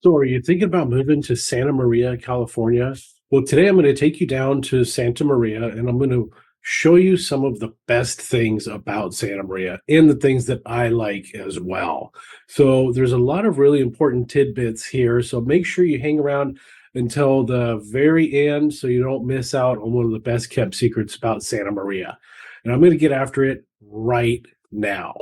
So, are you thinking about moving to Santa Maria, California? Well, today I'm going to take you down to Santa Maria and I'm going to show you some of the best things about Santa Maria and the things that I like as well. So, there's a lot of really important tidbits here. So, make sure you hang around until the very end so you don't miss out on one of the best kept secrets about Santa Maria. And I'm going to get after it right now.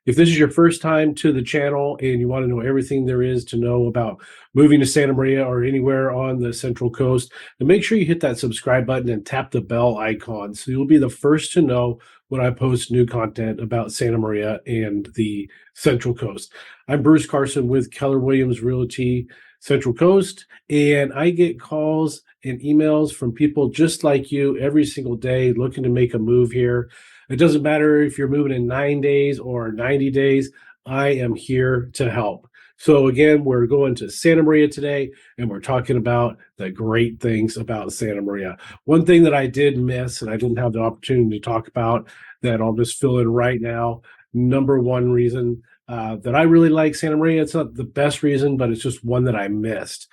If this is your first time to the channel and you want to know everything there is to know about moving to Santa Maria or anywhere on the Central Coast, then make sure you hit that subscribe button and tap the bell icon so you'll be the first to know when I post new content about Santa Maria and the Central Coast. I'm Bruce Carson with Keller Williams Realty Central Coast, and I get calls and emails from people just like you every single day looking to make a move here. It doesn't matter if you're moving in 9 days or 90 days, I am here to help. So, again, we're going to Santa Maria today and we're talking about the great things about Santa Maria. One thing that I did miss and I didn't have the opportunity to talk about that I'll just fill in right now. Number one reason that I really like Santa Maria, it's not the best reason, but it's just one that I missed,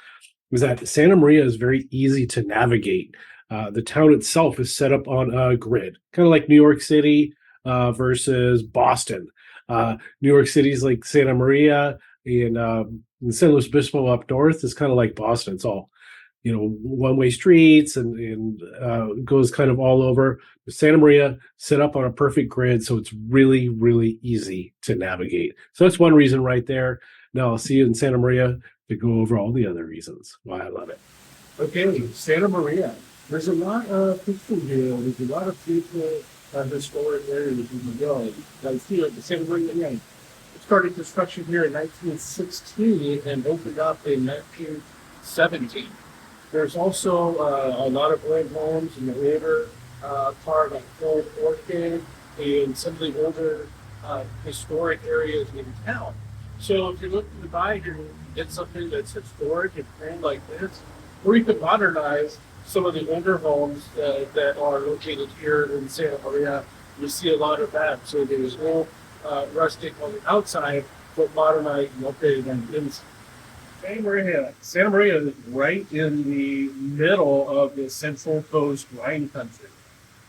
is that Santa Maria is very easy to navigate. The town itself is set up on a grid, kind of like New York City versus Boston. New York City is like Santa Maria, and San Luis Obispo up north is kind of like Boston. It's all one-way streets and goes kind of all over. Santa Maria set up on a perfect grid, so it's really, really easy to navigate. So that's one reason right there. Now I'll see you in Santa Maria to go over all the other reasons why I love it. Okay, Santa Maria. There's a lot of people here. There's a lot of beautiful historic areas you can go. Like here at the Santa Maria Inn. It started construction here in 1916 and opened up in 1917. There's also a lot of old homes in the older part like Old Orchid and some of the older historic areas in town. So if you're looking to buy here, get something that's historic and grand like this, or you could modernize some of the older homes that are located here in Santa Maria. You see a lot of that. So there's no rustic on the outside, but modernized and updated on the inside. Santa Maria is right in the middle of the Central Coast wine country.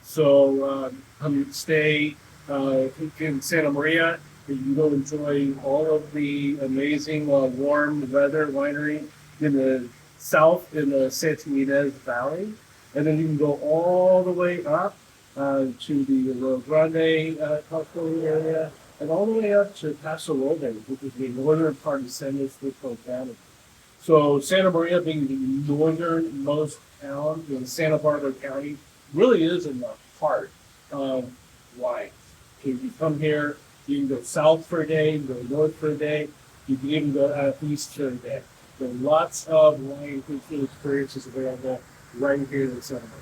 So come stay in Santa Maria. You can go enjoy all of the amazing warm weather winery in the south in the Santa Ynez Valley. And then you can go all the way up to the Rio Grande California area and all the way up to Paso Robles, which is the northern part of San Luis Obispo County. So Santa Maria being the northernmost town in Santa Barbara County really is in the heart of wine. If you come here, you can go south for a day, you can go north for a day, you can even go east for a day. There are lots of wine tasting experiences available right here in Santa Maria.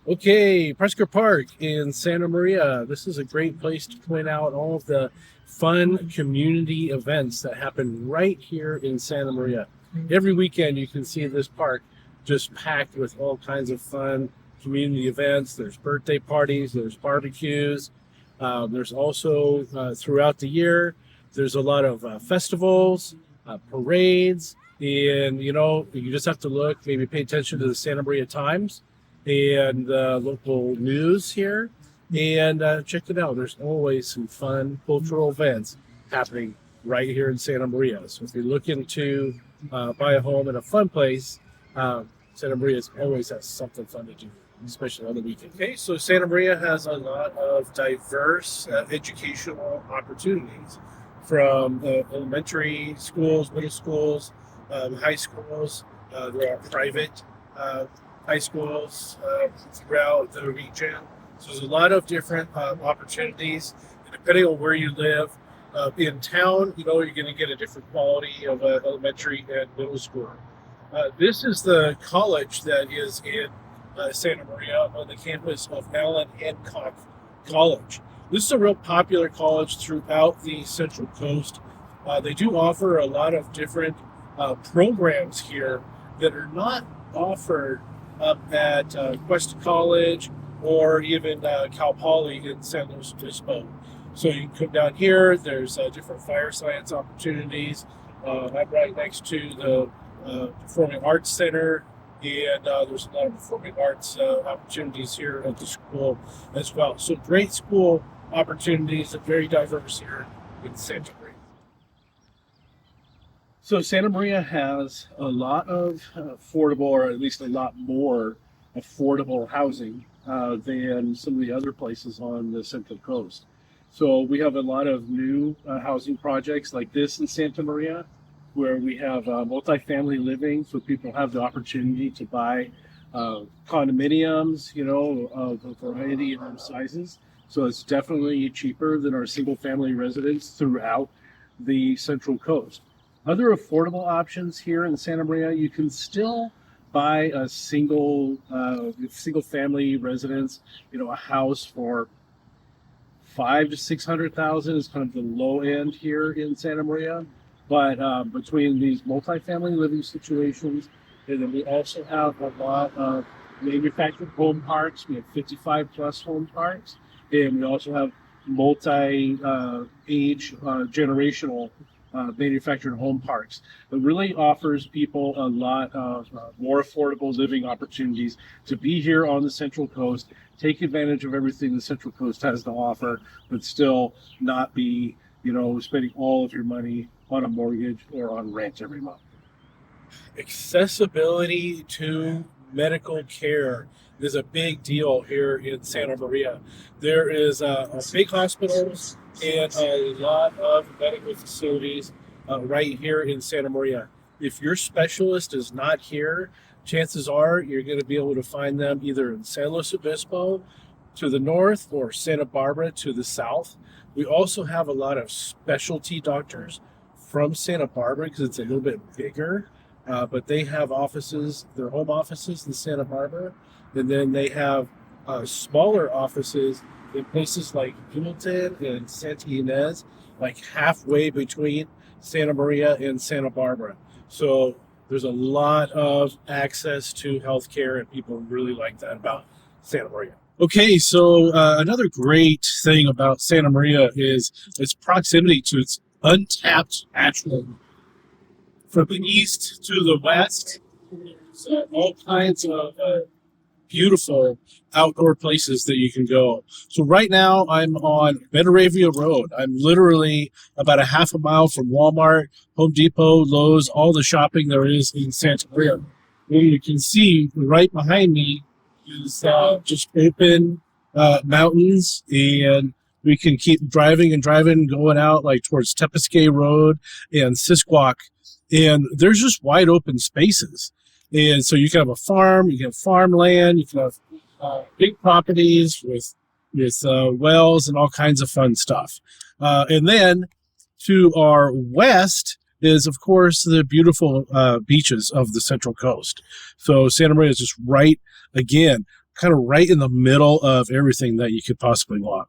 Okay, Prescott Park in Santa Maria. This is a great place to point out all of the fun community events that happen right here in Santa Maria. Every weekend you can see this park just packed with all kinds of fun community events. There's birthday parties, there's barbecues. There's also throughout the year, there's a lot of festivals, parades, and you just have to look, maybe pay attention to the Santa Maria Times and local news here, and check it out. There's always some fun cultural events happening right here in Santa Maria. So if you're looking to buy a home in a fun place, Santa Maria always has something fun to do, especially on the weekend. Okay, so Santa Maria has a lot of diverse educational opportunities, from elementary schools, middle schools, high schools. There are private high schools throughout the region. So there's a lot of different opportunities. And depending on where you live in town, you're going to get a different quality of elementary and middle school. This is the college that is in Santa Maria on the campus of Allen Hancock College. This is a real popular college throughout the Central Coast. They do offer a lot of different programs here that are not offered up at Cuesta College or even Cal Poly in San Luis Obispo. So you can come down here. There's different fire science opportunities, I'm right next to the Performing Arts Center, and there's a lot of performing arts opportunities here at the school as well. So great school opportunities and very diverse here in Santa Maria. So Santa Maria has a lot of affordable, or at least a lot more affordable housing than some of the other places on the Central Coast. So we have a lot of new housing projects like this in Santa Maria, where we have multifamily living, so people have the opportunity to buy condominiums, of a variety of sizes. So it's definitely cheaper than our single family residence throughout the Central Coast. Other affordable options here in Santa Maria, you can still buy a single family residence, a house for $500,000 to $600,000 is kind of the low end here in Santa Maria. But between these multifamily living situations, and then we also have a lot of manufactured home parks. We have 55 plus home parks, and we also have multi-age generational manufactured home parks. It really offers people a lot of more affordable living opportunities to be here on the Central Coast, take advantage of everything the Central Coast has to offer, but still not be, spending all of your money on a mortgage or on rent every month. Accessibility to medical care is a big deal here in Santa Maria. There is a big hospitals and a lot of medical facilities right here in Santa Maria. If your specialist is not here, chances are you're going to be able to find them either in San Luis Obispo to the north or Santa Barbara to the south. We also have a lot of specialty doctors from Santa Barbara because it's a little bit bigger, but they have offices, their home offices in Santa Barbara, and then they have smaller offices in places like Hamilton and Santa Ynez, like halfway between Santa Maria and Santa Barbara. So there's a lot of access to healthcare, and people really like that about Santa Maria. Okay, so another great thing about Santa Maria is its proximity to its untapped natural. From the east to the west, there's all kinds of beautiful outdoor places that you can go. So right now I'm on Betaravia Road. I'm literally about a half a mile from Walmart, Home Depot, Lowe's, all the shopping there is in Santa Maria. And you can see right behind me is just open mountains, and we can keep driving and driving, going out like towards Tepesquay Road and Sisquoc, and there's just wide open spaces. And so you can have a farm, you can have farmland, you can have big properties with wells and all kinds of fun stuff. And then to our west is, of course, the beautiful beaches of the Central Coast. So Santa Maria is just right, again, kind of right in the middle of everything that you could possibly want.